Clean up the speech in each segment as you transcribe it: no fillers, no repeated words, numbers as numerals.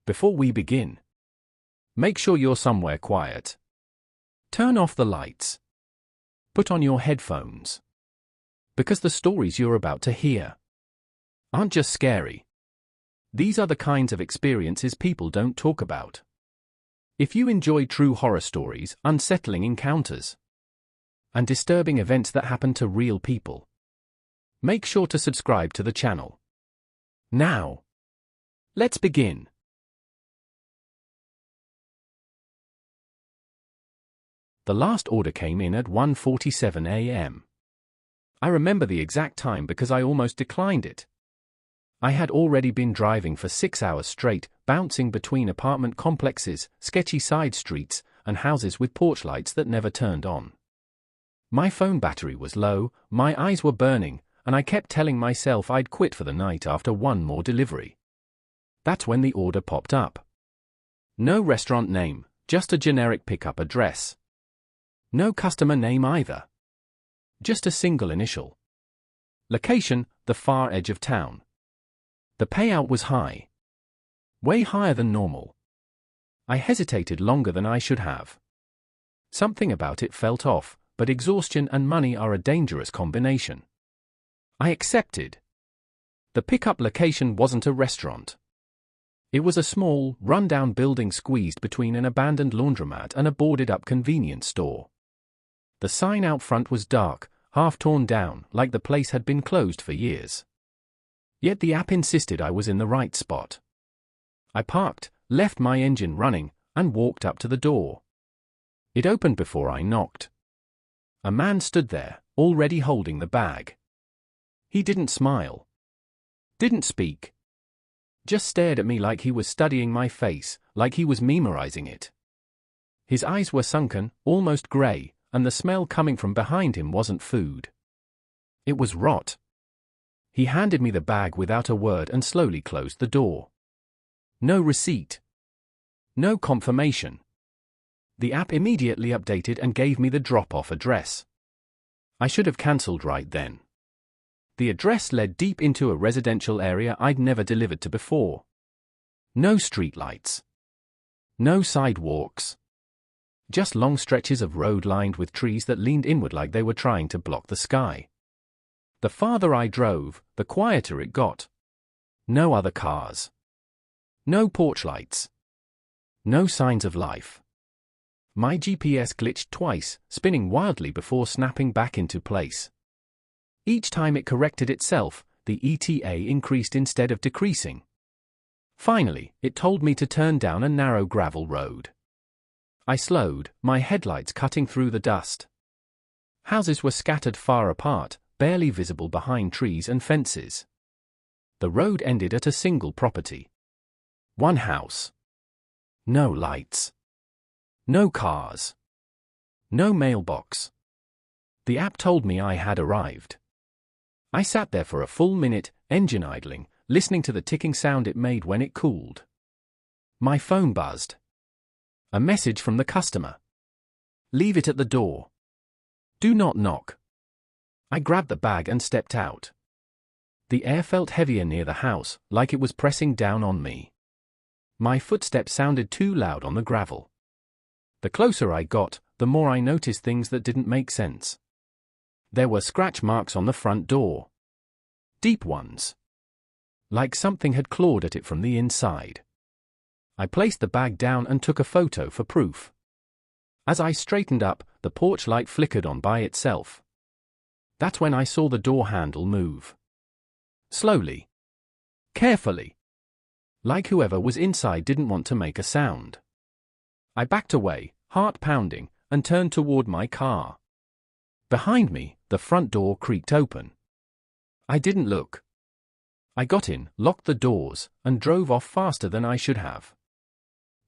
Before we begin, make sure you're somewhere quiet. Turn off the lights. Put on your headphones. Because the stories you're about to hear aren't just scary. These are the kinds of experiences people don't talk about. If you enjoy true horror stories, unsettling encounters, and disturbing events that happen to real people, make sure to subscribe to the channel. Now, let's begin. The last order came in at 1:47 a.m. I remember the exact time because I almost declined it. I had already been driving for 6 hours straight, bouncing between apartment complexes, sketchy side streets, and houses with porch lights that never turned on. My phone battery was low, my eyes were burning, and I kept telling myself I'd quit for the night after one more delivery. That's when the order popped up. No restaurant name, just a generic pickup address. No customer name either. Just a single initial. Location, the far edge of town. The payout was high. Way higher than normal. I hesitated longer than I should have. Something about it felt off, but exhaustion and money are a dangerous combination. I accepted. The pickup location wasn't a restaurant. It was a small, run-down building squeezed between an abandoned laundromat and a boarded-up convenience store. The sign out front was dark, half torn down, like the place had been closed for years. Yet the app insisted I was in the right spot. I parked, left my engine running, and walked up to the door. It opened before I knocked. A man stood there, already holding the bag. He didn't smile. Didn't speak. Just stared at me like he was studying my face, like he was memorizing it. His eyes were sunken, almost grey, and the smell coming from behind him wasn't food. It was rot. He handed me the bag without a word and slowly closed the door. No receipt. No confirmation. The app immediately updated and gave me the drop-off address. I should have cancelled right then. The address led deep into a residential area I'd never delivered to before. No streetlights. No sidewalks. Just long stretches of road lined with trees that leaned inward like they were trying to block the sky. The farther I drove, the quieter it got. No other cars. No porch lights. No signs of life. My GPS glitched twice, spinning wildly before snapping back into place. Each time it corrected itself, the ETA increased instead of decreasing. Finally, it told me to turn down a narrow gravel road. I slowed, my headlights cutting through the dust. Houses were scattered far apart, barely visible behind trees and fences. The road ended at a single property. One house. No lights. No cars. No mailbox. The app told me I had arrived. I sat there for a full minute, engine idling, listening to the ticking sound it made when it cooled. My phone buzzed. A message from the customer. Leave it at the door. Do not knock. I grabbed the bag and stepped out. The air felt heavier near the house, like it was pressing down on me. My footsteps sounded too loud on the gravel. The closer I got, the more I noticed things that didn't make sense. There were scratch marks on the front door. Deep ones. Like something had clawed at it from the inside. I placed the bag down and took a photo for proof. As I straightened up, the porch light flickered on by itself. That's when I saw the door handle move. Slowly. Carefully. Like whoever was inside didn't want to make a sound. I backed away, heart pounding, and turned toward my car. Behind me, the front door creaked open. I didn't look. I got in, locked the doors, and drove off faster than I should have.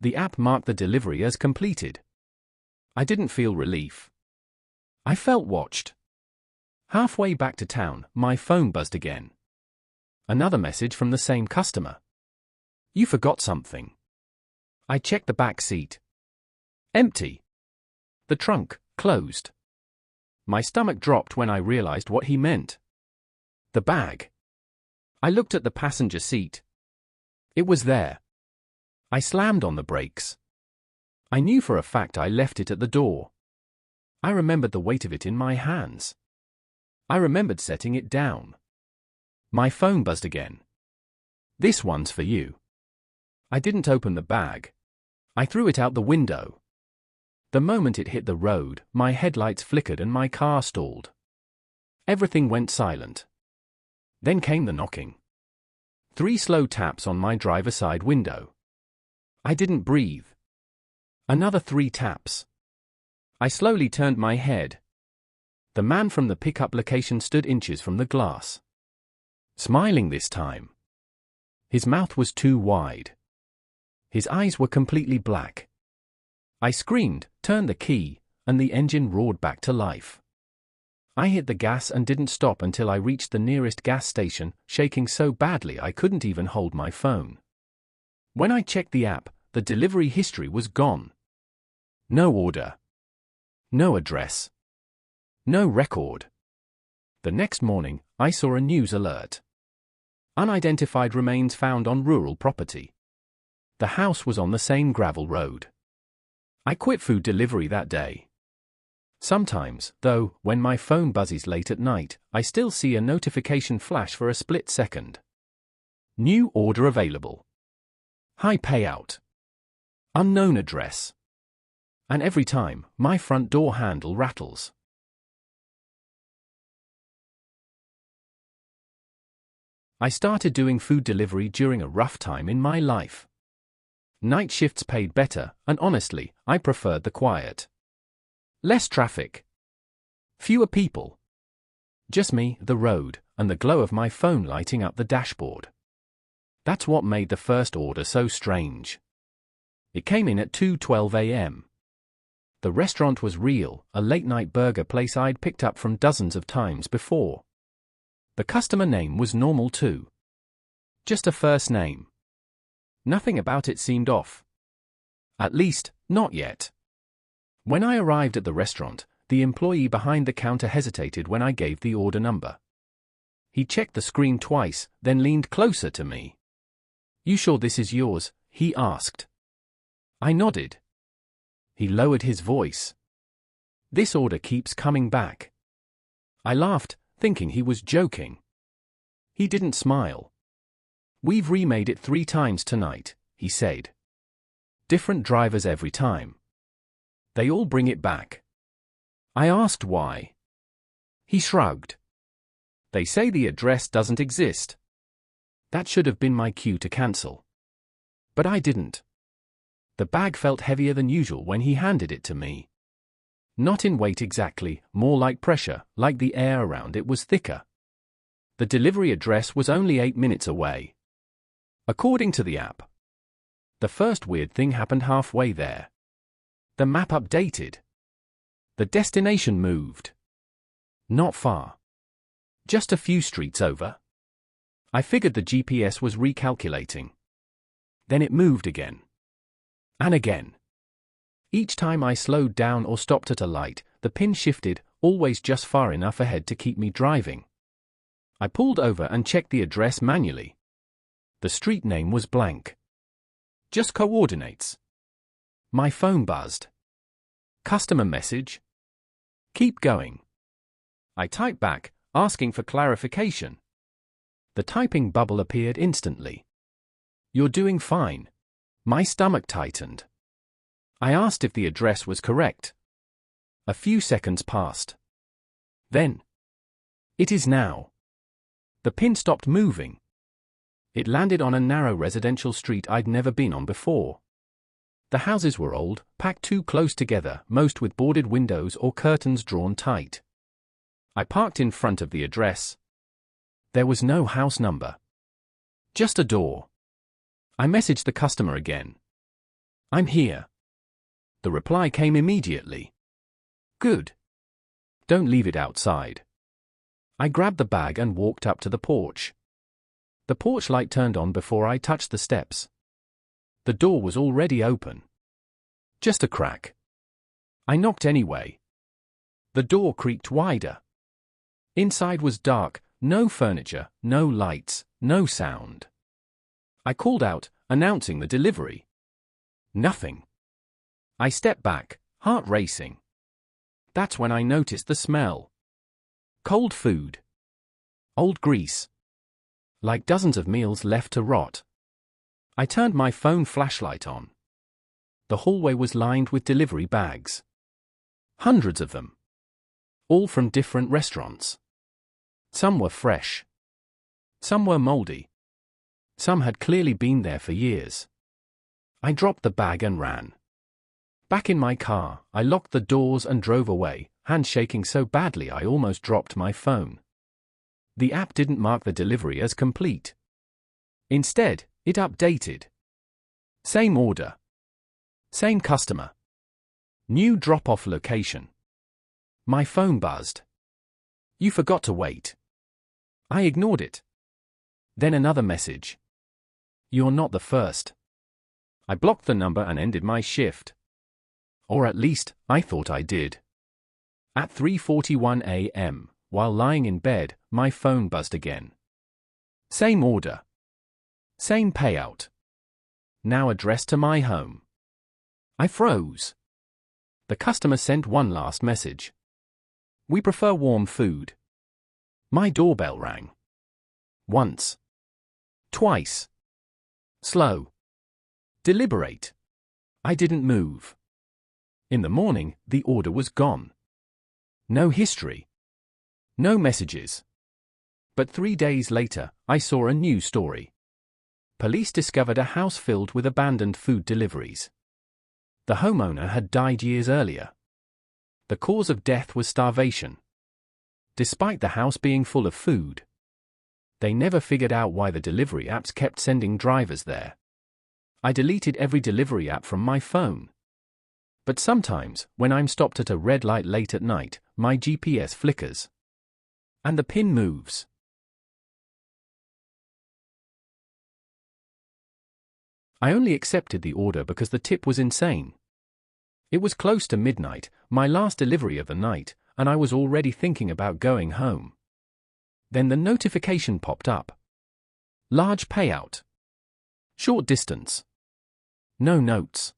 The app marked the delivery as completed. I didn't feel relief. I felt watched. Halfway back to town, my phone buzzed again. Another message from the same customer. You forgot something. I checked the back seat. Empty. The trunk, closed. My stomach dropped when I realized what he meant. The bag. I looked at the passenger seat. It was there. I slammed on the brakes. I knew for a fact I left it at the door. I remembered the weight of it in my hands. I remembered setting it down. My phone buzzed again. "This one's for you." I didn't open the bag. I threw it out the window. The moment it hit the road, my headlights flickered and my car stalled. Everything went silent. Then came the knocking. 3 slow taps on my driver's side window. I didn't breathe. Another 3 taps. I slowly turned my head. The man from the pickup location stood inches from the glass. Smiling this time. His mouth was too wide. His eyes were completely black. I screamed, turned the key, and the engine roared back to life. I hit the gas and didn't stop until I reached the nearest gas station, shaking so badly I couldn't even hold my phone. When I checked the app, the delivery history was gone. No order. No address. No record. The next morning, I saw a news alert. Unidentified remains found on rural property. The house was on the same gravel road. I quit food delivery that day. Sometimes, though, when my phone buzzes late at night, I still see a notification flash for a split second. New order available. High payout. Unknown address. And every time, my front door handle rattles. I started doing food delivery during a rough time in my life. Night shifts paid better, and honestly, I preferred the quiet. Less traffic. Fewer people. Just me, the road, and the glow of my phone lighting up the dashboard. That's what made the first order so strange. It came in at 2:12 a.m. The restaurant was real, a late-night burger place I'd picked up from dozens of times before. The customer name was normal too. Just a first name. Nothing about it seemed off. At least, not yet. When I arrived at the restaurant, the employee behind the counter hesitated when I gave the order number. He checked the screen twice, then leaned closer to me. "You sure this is yours?" he asked. I nodded. He lowered his voice. "This order keeps coming back." I laughed, thinking he was joking. He didn't smile. "We've remade it 3 times tonight," he said. "Different drivers every time. They all bring it back." I asked why. He shrugged. "They say the address doesn't exist." That should have been my cue to cancel. But I didn't. The bag felt heavier than usual when he handed it to me. Not in weight exactly, more like pressure, like the air around it was thicker. The delivery address was only 8 minutes away. According to the app. The first weird thing happened halfway there. The map updated. The destination moved. Not far. Just a few streets over. I figured the GPS was recalculating. Then it moved again. And again. Each time I slowed down or stopped at a light, the pin shifted, always just far enough ahead to keep me driving. I pulled over and checked the address manually. The street name was blank. Just coordinates. My phone buzzed. Customer message? Keep going. I typed back, asking for clarification. The typing bubble appeared instantly. "You're doing fine." My stomach tightened. I asked if the address was correct. A few seconds passed. Then, "It is now." The pin stopped moving. It landed on a narrow residential street I'd never been on before. The houses were old, packed too close together, most with boarded windows or curtains drawn tight. I parked in front of the address. There was no house number. Just a door. I messaged the customer again. "I'm here." The reply came immediately. "Good. Don't leave it outside." I grabbed the bag and walked up to the porch. The porch light turned on before I touched the steps. The door was already open. Just a crack. I knocked anyway. The door creaked wider. Inside was dark, no furniture, no lights, no sound. I called out, announcing the delivery. Nothing. I stepped back, heart racing. That's when I noticed the smell. Cold food. Old grease. Like dozens of meals left to rot. I turned my phone flashlight on. The hallway was lined with delivery bags. Hundreds of them. All from different restaurants. Some were fresh. Some were moldy. Some had clearly been there for years. I dropped the bag and ran. Back in my car, I locked the doors and drove away, hands shaking so badly I almost dropped my phone. The app didn't mark the delivery as complete. Instead, it updated. Same order. Same customer. New drop-off location. My phone buzzed. You forgot to wait. I ignored it. Then another message. You're not the first. I blocked the number and ended my shift. Or at least, I thought I did. At 3:41 a.m., while lying in bed, my phone buzzed again. Same order. Same payout. Now addressed to my home. I froze. The customer sent one last message. We prefer warm food. My doorbell rang. Once. Twice. Slow. Deliberate. I didn't move. In the morning, the order was gone. No history. No messages. But 3 days later, I saw a new story. Police discovered a house filled with abandoned food deliveries. The homeowner had died years earlier. The cause of death was starvation. Despite the house being full of food, they never figured out why the delivery apps kept sending drivers there. I deleted every delivery app from my phone. But sometimes, when I'm stopped at a red light late at night, my GPS flickers. And the pin moves. I only accepted the order because the tip was insane. It was close to midnight, my last delivery of the night, and I was already thinking about going home. Then the notification popped up. Large payout. Short distance. No notes.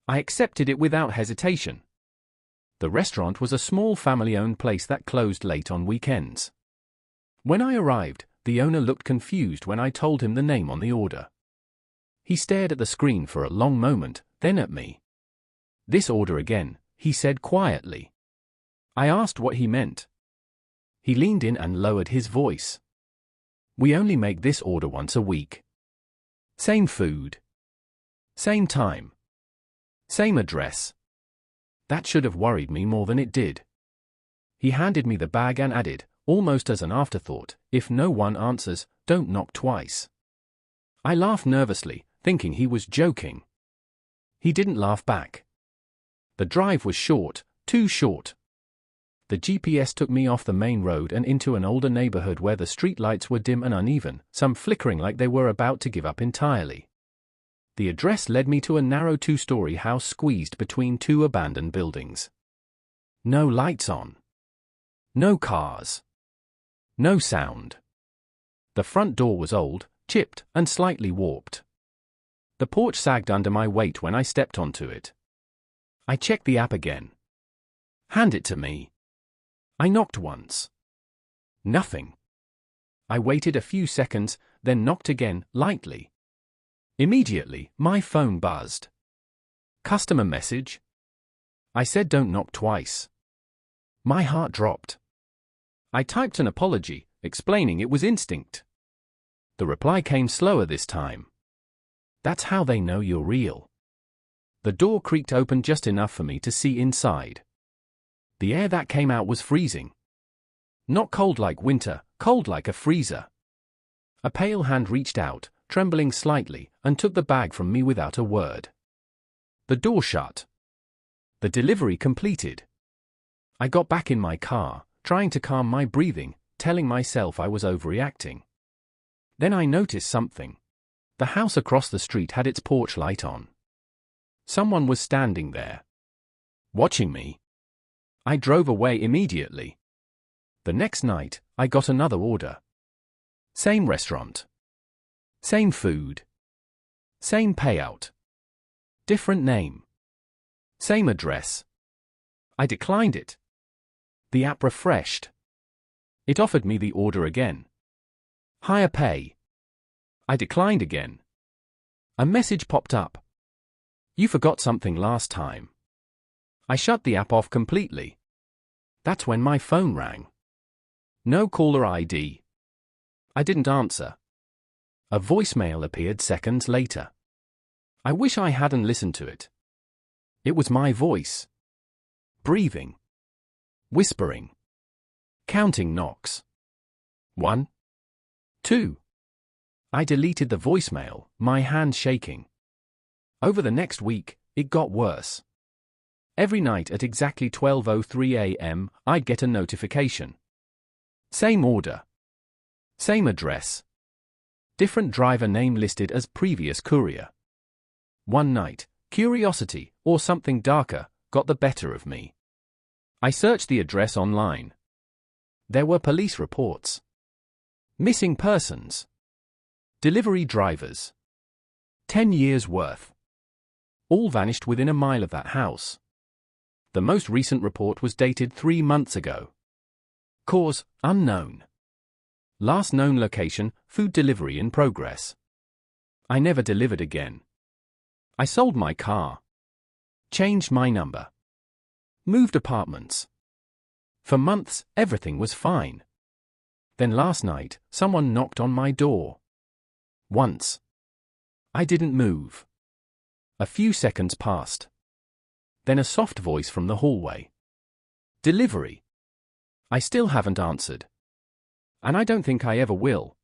I accepted it without hesitation. The restaurant was a small family-owned place that closed late on weekends. When I arrived, the owner looked confused when I told him the name on the order. He stared at the screen for a long moment, then at me. This order again, he said quietly. I asked what he meant. He leaned in and lowered his voice. We only make this order once a week. Same food. Same time. Same address. That should have worried me more than it did. He handed me the bag and added, almost as an afterthought, if no one answers, don't knock twice. I laughed nervously, thinking he was joking. He didn't laugh back. The drive was short, too short. The GPS took me off the main road and into an older neighborhood where the streetlights were dim and uneven, some flickering like they were about to give up entirely. The address led me to a narrow 2-story house squeezed between 2 abandoned buildings. No lights on. No cars. No sound. The front door was old, chipped, and slightly warped. The porch sagged under my weight when I stepped onto it. I checked the app again. Hand it to me. I knocked once. Nothing. I waited a few seconds, then knocked again, lightly. Immediately, my phone buzzed. Customer message? I said don't knock twice. My heart dropped. I typed an apology, explaining it was instinct. The reply came slower this time. That's how they know you're real. The door creaked open just enough for me to see inside. The air that came out was freezing. Not cold like winter, cold like a freezer. A pale hand reached out, trembling slightly, and took the bag from me without a word. The door shut. The delivery completed. I got back in my car, trying to calm my breathing, telling myself I was overreacting. Then I noticed something. The house across the street had its porch light on. Someone was standing there, watching me. I drove away immediately. The next night, I got another order. Same restaurant. Same food. Same payout. Different name. Same address. I declined it. The app refreshed. It offered me the order again. Higher pay. I declined again. A message popped up. You forgot something last time. I shut the app off completely. That's when my phone rang. No caller ID. I didn't answer. A voicemail appeared seconds later. I wish I hadn't listened to it. It was my voice. Breathing. Whispering. Counting knocks. 1, 2. I deleted the voicemail, my hand shaking. Over the next week, it got worse. Every night at exactly 12:03 a.m., I'd get a notification. Same order. Same address. Different driver name listed as previous courier. One night, curiosity, or something darker, got the better of me. I searched the address online. There were police reports. Missing persons. Delivery drivers. 10 years' worth. All vanished within a mile of that house. The most recent report was dated 3 months ago. Cause, unknown. Last known location, food delivery in progress. I never delivered again. I sold my car. Changed my number. Moved apartments. For months, everything was fine. Then last night, someone knocked on my door. Once. I didn't move. A few seconds passed. Then a soft voice from the hallway. Delivery. I still haven't answered. And I don't think I ever will.